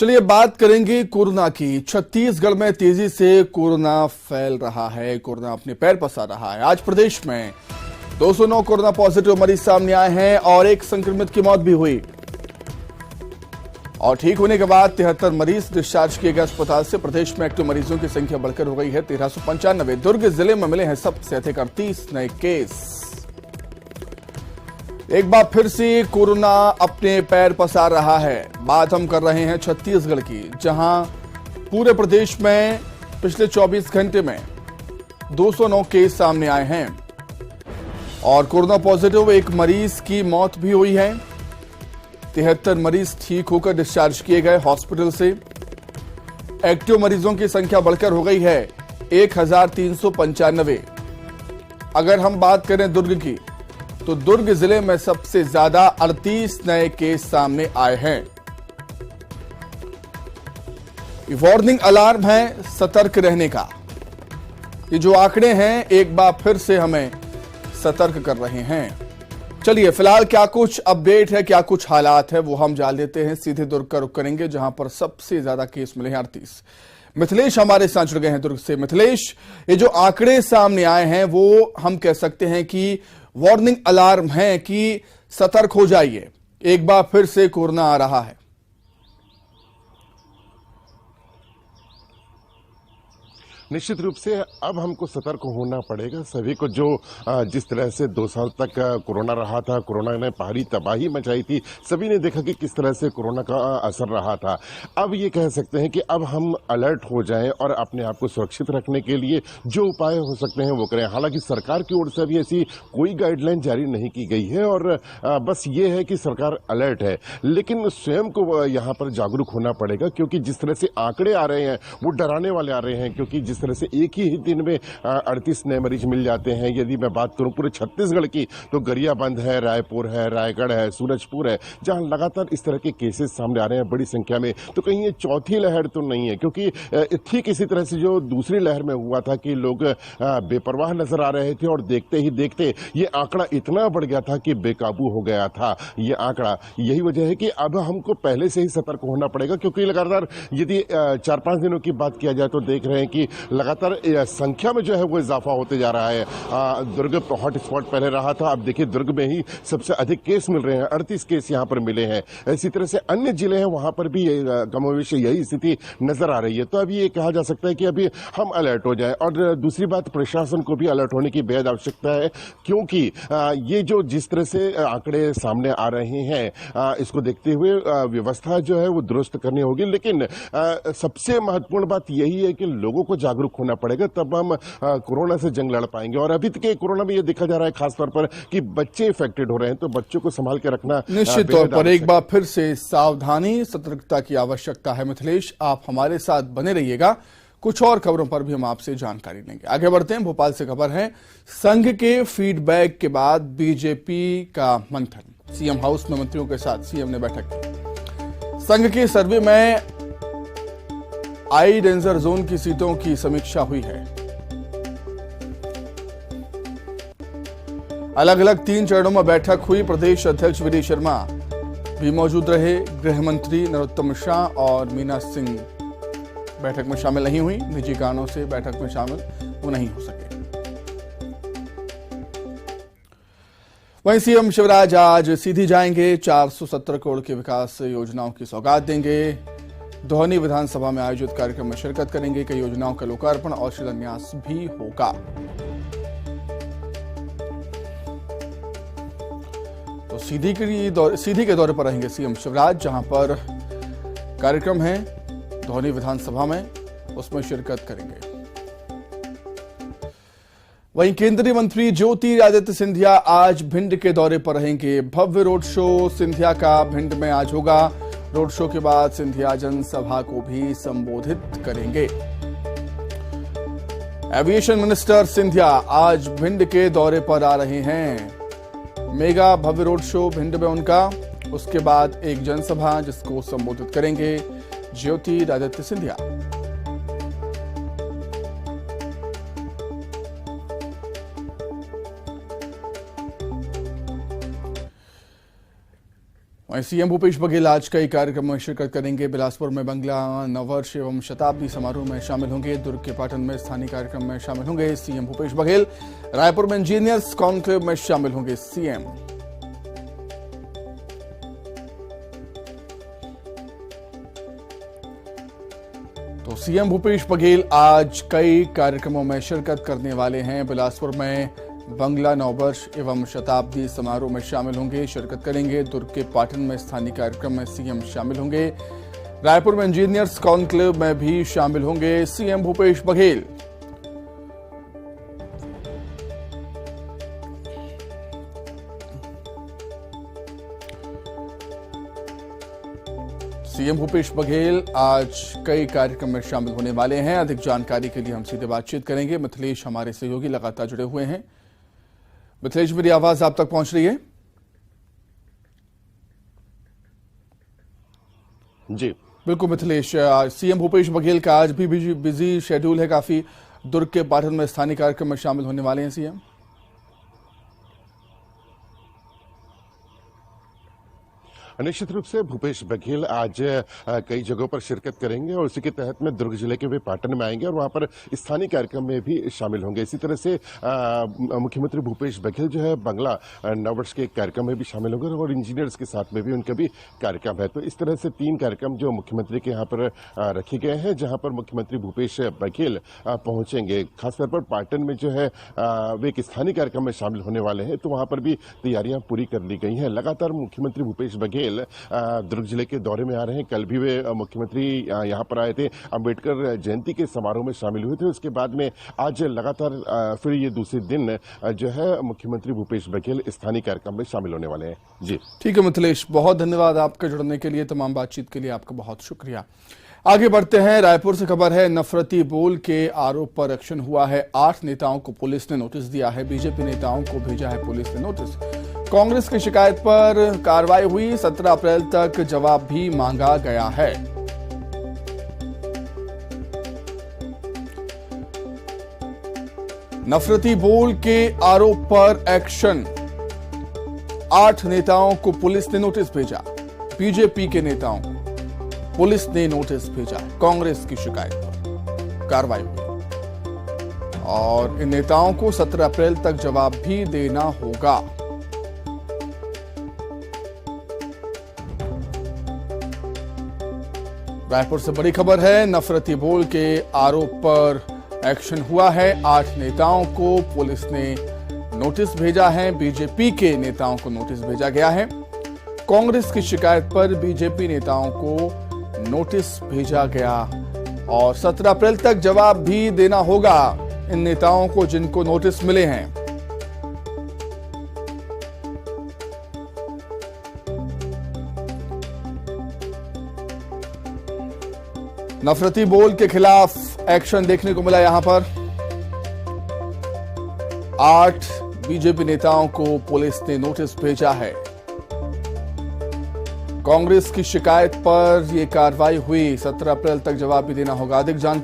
चलिए बात करेंगे कोरोना की। छत्तीसगढ़ में तेजी से कोरोना फैल रहा है, कोरोना अपने पैर पसार रहा है। आज प्रदेश में 209 कोरोना पॉजिटिव मरीज सामने आए हैं और एक संक्रमित की मौत भी हुई। और ठीक होने के बाद 73 मरीज डिस्चार्ज किए गए अस्पताल से। प्रदेश में एक्टिव मरीजों की संख्या बढ़कर हो गई है 1395। दुर्ग जिले में मिले हैं सबसे अधिक 38 नए केस। एक बार फिर से कोरोना अपने पैर पसार रहा है। बात हम कर रहे हैं छत्तीसगढ़ की, जहां पूरे प्रदेश में पिछले 24 घंटे में 209 केस सामने आए हैं और कोरोना पॉजिटिव एक मरीज की मौत भी हुई है। 73 मरीज ठीक होकर डिस्चार्ज किए गए हॉस्पिटल से। एक्टिव मरीजों की संख्या बढ़कर हो गई है 1395। अगर हम बात करें दुर्ग की, तो दुर्ग जिले में सबसे ज्यादा 38 नए केस सामने आए हैं। वार्निंग अलार्म है सतर्क रहने का। ये जो आंकड़े हैं एक बार फिर से हमें सतर्क कर रहे हैं। चलिए फिलहाल क्या कुछ अपडेट है, क्या कुछ हालात है, वो हम जान लेते हैं। सीधे दुर्ग का रुख करेंगे, जहां पर सबसे ज्यादा केस मिले हैं 38। मिथिलेश हमारे साथ जुड़ गए हैं दुर्ग से। मिथिलेश, ये जो आंकड़े सामने आए हैं वो हम कह सकते हैं कि वार्निंग अलार्म है कि सतर्क हो जाइए, एक बार फिर से कोरोना आ रहा है। निश्चित रूप से अब हमको सतर्क होना पड़ेगा। सभी को जो जिस तरह से 2 साल तक कोरोना रहा था, कोरोना ने भारी तबाही मचाई थी, सभी ने देखा कि किस तरह से कोरोना का असर रहा था। अब ये कह सकते हैं कि अब हम अलर्ट हो जाएं और अपने आप को सुरक्षित रखने के लिए जो उपाय हो सकते हैं वो करें। हालांकि सरकार की ओर से अभी ऐसी कोई गाइडलाइन जारी नहीं की गई है और बस ये है कि सरकार अलर्ट है, लेकिन स्वयं को यहाँ पर जागरूक होना पड़ेगा, क्योंकि जिस तरह से आंकड़े आ रहे हैं वो डराने वाले आ रहे हैं। क्योंकि जिस तरह से एक ही दिन में 38 नए मरीज मिल जाते हैं। यदि मैं बात करूं पूरे छत्तीसगढ़ की, तो गरियाबंद है, रायपुर है, रायगढ़ है, सूरजपुर है, जहां लगातार इस तरह के केसेस सामने आ रहे हैं बड़ी संख्या में। तो कहीं ये चौथी लहर तो नहीं है, क्योंकि ठीक इसी तरह से जो दूसरी लहर में हुआ था कि लोग बेपरवाह नजर आ रहे थे और देखते ही देखते ये आंकड़ा इतना बढ़ गया था कि बेकाबू हो गया था ये आंकड़ा। यही वजह है कि अब हमको पहले से ही सतर्क होना पड़ेगा, क्योंकि लगातार यदि 4-5 दिनों की बात किया जाए तो देख रहे हैं कि लगातार संख्या में जो है वो इजाफा होते जा रहा है। दुर्ग हॉट स्पॉट पहले रहा था, अब देखिए दुर्ग में ही सबसे अधिक केस मिल रहे हैं। 38 केस यहां पर मिले हैं। इसी तरह से अन्य जिले हैं, वहां पर भी कमोवेश यही स्थिति नजर आ रही है। तो अभी ये कहा जा सकता है कि अभी हम अलर्ट हो जाए। और दूसरी बात, प्रशासन को भी अलर्ट होने की बेहद आवश्यकता है, क्योंकि ये जो जिस तरह से आंकड़े सामने आ रहे हैं, इसको देखते हुए व्यवस्था जो है वो दुरुस्त करनी होगी। लेकिन सबसे महत्वपूर्ण बात यही है कि लोगों को जागरूक होना पड़ेगा, तब हम कोरोना से जंग लड़ पाएंगे। और अभी तक कोरोना में ये देखा जा रहा है खासतौर पर कि बच्चे इफेक्टेड हो रहे हैं, तो बच्चों को संभाल के रखना निश्चित तौर पर एक बार फिर से सावधानी, सतर्कता की आवश्यकता है। मिथिलेश, आप हमारे साथ बने रहिएगा, कुछ और खबरों पर भी हम आपसे जानकारी लेंगे। आगे बढ़ते हैं, भोपाल से खबर है। संघ के फीडबैक के बाद बीजेपी का मंथन। सीएम हाउस में मंत्रियों के साथ सीएम ने बैठक की। संघ के सर्वे में आई डेंजर जोन की सीटों की समीक्षा हुई है। अलग अलग 3 चरणों में बैठक हुई। प्रदेश अध्यक्ष वी डी शर्मा भी मौजूद रहे। गृह मंत्री नरोत्तम मिश्रा और मीना सिंह बैठक में शामिल नहीं हुई। निजी कारणों से बैठक में शामिल वो नहीं हो सके। वहीं सीएम शिवराज आज सीधी जाएंगे। 470 करोड़ की विकास योजनाओं की सौगात देंगे। दोहनी विधानसभा में आयोजित कार्यक्रम में शिरकत करेंगे। कई योजनाओं का लोकार्पण और शिलान्यास भी होगा। तो सीधी के दौरे पर रहेंगे सीएम शिवराज, जहां पर कार्यक्रम है दोहनी विधानसभा में, उसमें शिरकत करेंगे। वहीं केंद्रीय मंत्री ज्योतिरादित्य सिंधिया आज भिंड के दौरे पर रहेंगे। भव्य रोड शो सिंधिया का भिंड में आज होगा। रोड शो के बाद सिंधिया जनसभा को भी संबोधित करेंगे। एविएशन मिनिस्टर सिंधिया आज भिंड के दौरे पर आ रहे हैं। मेगा भव्य रोड शो भिंड में उनका, उसके बाद एक जनसभा जिसको संबोधित करेंगे ज्योतिरादित्य सिंधिया। वहीं सीएम भूपेश बघेल आज कई कार्यक्रम में शिरकत करेंगे। बिलासपुर में बंगला नववर्ष एवं शताब्दी समारोह में शामिल होंगे। दुर्ग के पाटन में स्थानीय कार्यक्रम में शामिल होंगे सीएम भूपेश बघेल। रायपुर में इंजीनियर्स कॉन्क्लेव में शामिल होंगे सीएम। तो सीएम भूपेश बघेल आज कई कार्यक्रमों में शिरकत करने वाले हैं। बिलासपुर में बंगला नववर्ष एवं शताब्दी समारोह में शामिल होंगे, शिरकत करेंगे। दुर्ग के पाटन में स्थानीय कार्यक्रम में सीएम शामिल होंगे। रायपुर में इंजीनियर्स कॉन्क्लेव में भी शामिल होंगे सीएम भूपेश बघेल। सीएम भूपेश बघेल आज कई कार्यक्रम में शामिल होने वाले हैं। अधिक जानकारी के लिए हम सीधे बातचीत करेंगे। मिथिलेश हमारे सहयोगी लगातार जुड़े हुए हैं। मिथिलेश, मेरी आवाज आप तक पहुंच रही है? जी बिल्कुल मिथिलेश, सीएम भूपेश बघेल का आज भी बिजी शेड्यूल है काफी। दुर्ग के पाटन में स्थानीय कार्यक्रम में शामिल होने वाले हैं सीएम। निश्चित रूप से भूपेश बघेल आज कई जगहों पर शिरकत करेंगे और उसी के तहत में दुर्ग जिले के वे पाटन में आएंगे और वहां पर स्थानीय कार्यक्रम में भी शामिल होंगे। इसी तरह से मुख्यमंत्री भूपेश बघेल जो है बंगला नववर्ष के कार्यक्रम में भी शामिल होंगे और इंजीनियर्स के साथ में भी उनका भी कार्यक्रम है। तो इस तरह से 3 कार्यक्रम जो मुख्यमंत्री के यहाँ पर रखे गए हैं, जहां पर मुख्यमंत्री भूपेश बघेल पहुंचेंगे। खासतौर पर पाटन में जो है वे एक स्थानीय कार्यक्रम में शामिल होने वाले हैं, तो वहां पर भी तैयारियां पूरी कर ली गई हैं। लगातार मुख्यमंत्री भूपेश बघेल दुर्ग जिले के दौरे में आ रहे हैं। कल भी वे मुख्यमंत्री यहां पर आए थे, अंबेडकर जयंती के समारोह में शामिल हुए थे। उसके बाद में आज लगातार फिर ये दूसरे दिन जो है मुख्यमंत्री भूपेश बघेल स्थानीय कार्यक्रम में शामिल होने वाले हैं। जी ठीक है मिथिलेश, बहुत धन्यवाद आपका जुड़ने के लिए, तमाम बातचीत के लिए आपका बहुत शुक्रिया। आगे बढ़ते हैं। रायपुर से खबर है, नफरती बोल के आरोप पर एक्शन हुआ है। 8 नेताओं को पुलिस ने नोटिस दिया है। बीजेपी नेताओं को भेजा है पुलिस ने नोटिस। कांग्रेस की शिकायत पर कार्रवाई हुई। 17 अप्रैल तक जवाब भी मांगा गया है। नफरती बोल के आरोप पर एक्शन। 8 नेताओं को पुलिस ने नोटिस भेजा। बीजेपी के नेताओं को पुलिस ने नोटिस भेजा। कांग्रेस की शिकायत पर कार्रवाई हुई और इन नेताओं को 17 अप्रैल तक जवाब भी देना होगा। रायपुर से बड़ी खबर है, नफरती बोल के आरोप पर एक्शन हुआ है। 8 नेताओं को पुलिस ने नोटिस भेजा है। बीजेपी के नेताओं को नोटिस भेजा गया है। कांग्रेस की शिकायत पर बीजेपी नेताओं को नोटिस भेजा गया और 17 अप्रैल तक जवाब भी देना होगा इन नेताओं को जिनको नोटिस मिले हैं। नफरती बोल के खिलाफ एक्शन देखने को मिला। यहां पर 8 बीजेपी नेताओं को पुलिस ने नोटिस भेजा है। कांग्रेस की शिकायत पर यह कार्रवाई हुई। 17 अप्रैल तक जवाब भी देना होगा। अधिक जानकारी